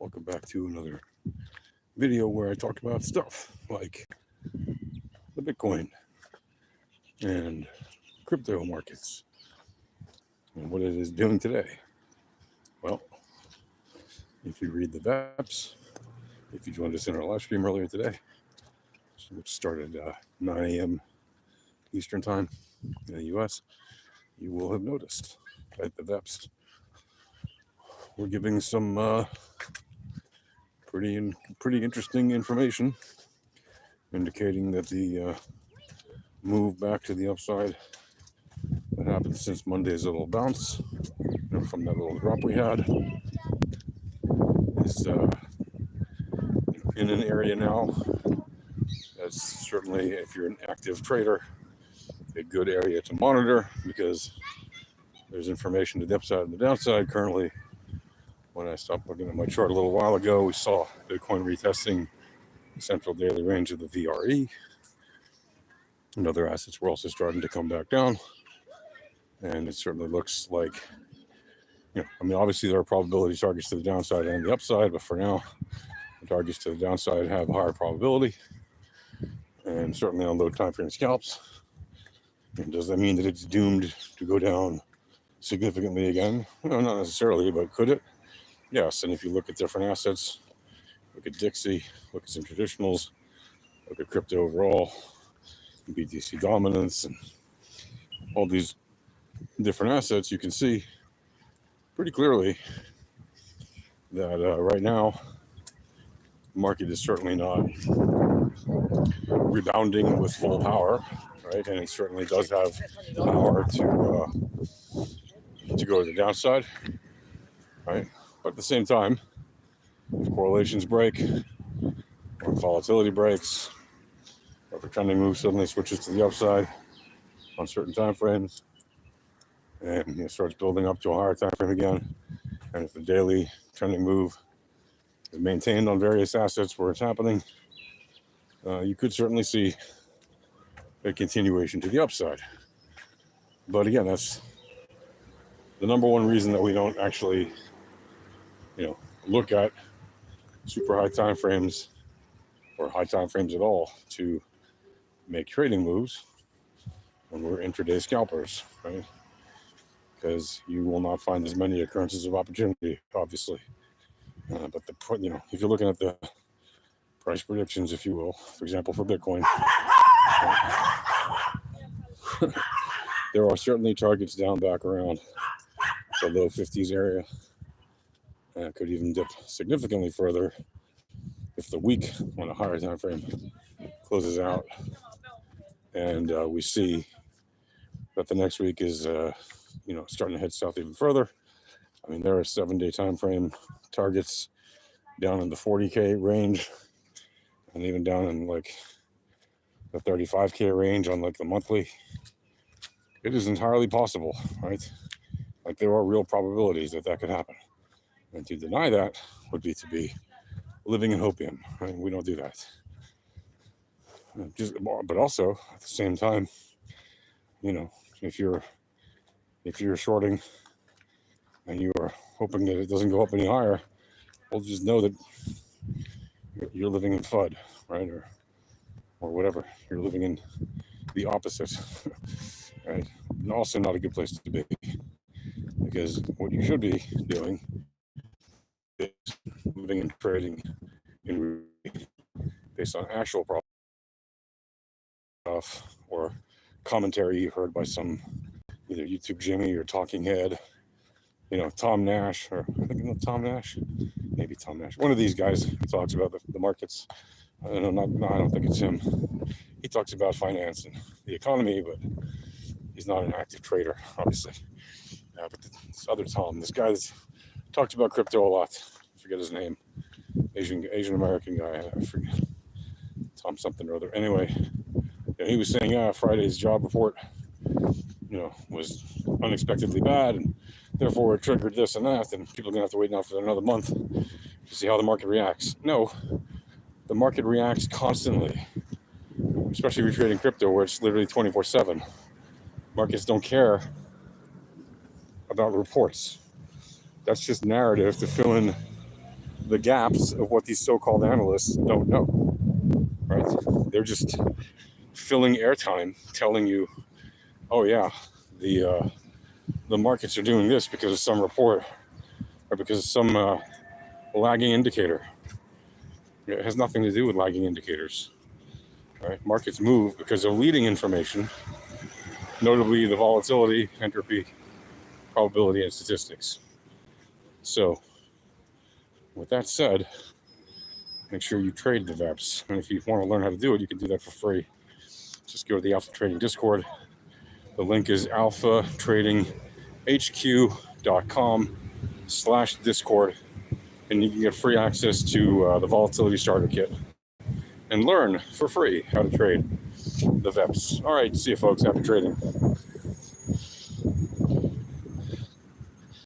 Welcome back to another video where I talk about stuff like the Bitcoin and crypto markets and what it is doing today. Well, if you read the VEPs, if you joined us in our live stream earlier today, which started 9 a.m. Eastern time in the US, you will have noticed that the VEPs were giving some pretty interesting information, indicating that the move back to the upside that happened since Monday's little bounce, from that little drop we had, is in an area now that's certainly, if you're an active trader, a good area to monitor, because there's information to the upside and the downside. Currently, when I stopped looking at my chart a little while ago, we saw Bitcoin retesting the central daily range of the VRE, and other assets were also starting to come back down. And it certainly looks like, obviously there are probability targets to the downside and the upside, but for now, the targets to the downside have a higher probability, and certainly on low time frame scalps. And does that mean that it's doomed to go down significantly again? No, not necessarily, but could it? Yes. And if you look at different assets, look at Dixie, look at some traditionals, look at crypto overall, BTC dominance, and all these different assets, you can see pretty clearly that right now, the market is certainly not rebounding with full power, right? And it certainly does have power to go to the downside, right? But at the same time, if correlations break, or volatility breaks, or if a trending move suddenly switches to the upside on certain time frames, and starts building up to a higher time frame again, and if the daily trending move is maintained on various assets where it's happening, you could certainly see a continuation to the upside. But again, that's the number one reason that we don't actually, look at super high time frames or high time frames at all to make trading moves when we're intraday scalpers, right? Because you will not find as many occurrences of opportunity, obviously. But if you're looking at the price predictions, if you will, for example, for Bitcoin, there are certainly targets down back around the low 50s area. Could even dip significantly further if the week on a higher time frame closes out, and we see that the next week is starting to head south even further. I mean, there are 7-day time frame targets down in the 40K range, and even down in like the 35K range on like the monthly. It is entirely possible, right? Like, there are real probabilities that could happen. And to deny that would be to be living in hopium, right? We don't do that. But also at the same time, if you're shorting and you are hoping that it doesn't go up any higher, well, just know that you're living in FUD, right? Or whatever. You're living in the opposite, right? And also not a good place to be, because what you should be doing is living and trading in based on actual stuff or commentary you heard by some either YouTube Jimmy or Talking Head, Tom Nash, or I think Tom Nash, maybe Tom Nash. One of these guys talks about the markets. I don't think it's him. He talks about finance and the economy, but he's not an active trader, obviously. But this other Tom, this guy that's talked about crypto a lot, I forget his name, Asian American guy, I forget, Tom something or other. Anyway, he was saying, Friday's job report, was unexpectedly bad, and therefore it triggered this and that, and people are gonna have to wait now for another month to see how the market reacts. No, the market reacts constantly, especially if you're trading crypto, where it's literally 24/7. Markets don't care about reports. That's just narrative to fill in the gaps of what these so-called analysts don't know, right? They're just filling airtime, telling you, oh yeah, the markets are doing this because of some report or because of some lagging indicator. It has nothing to do with lagging indicators, right? Markets move because of leading information, notably the volatility, entropy, probability, and statistics. So with that said, make sure you trade the VEPs. And if you want to learn how to do it, you can do that for free. Just go to the Alpha Trading Discord. The link is alphatradinghq.com/discord. And you can get free access to the Volatility Starter Kit and learn for free how to trade the VEPs. All right, see you folks. Happy trading.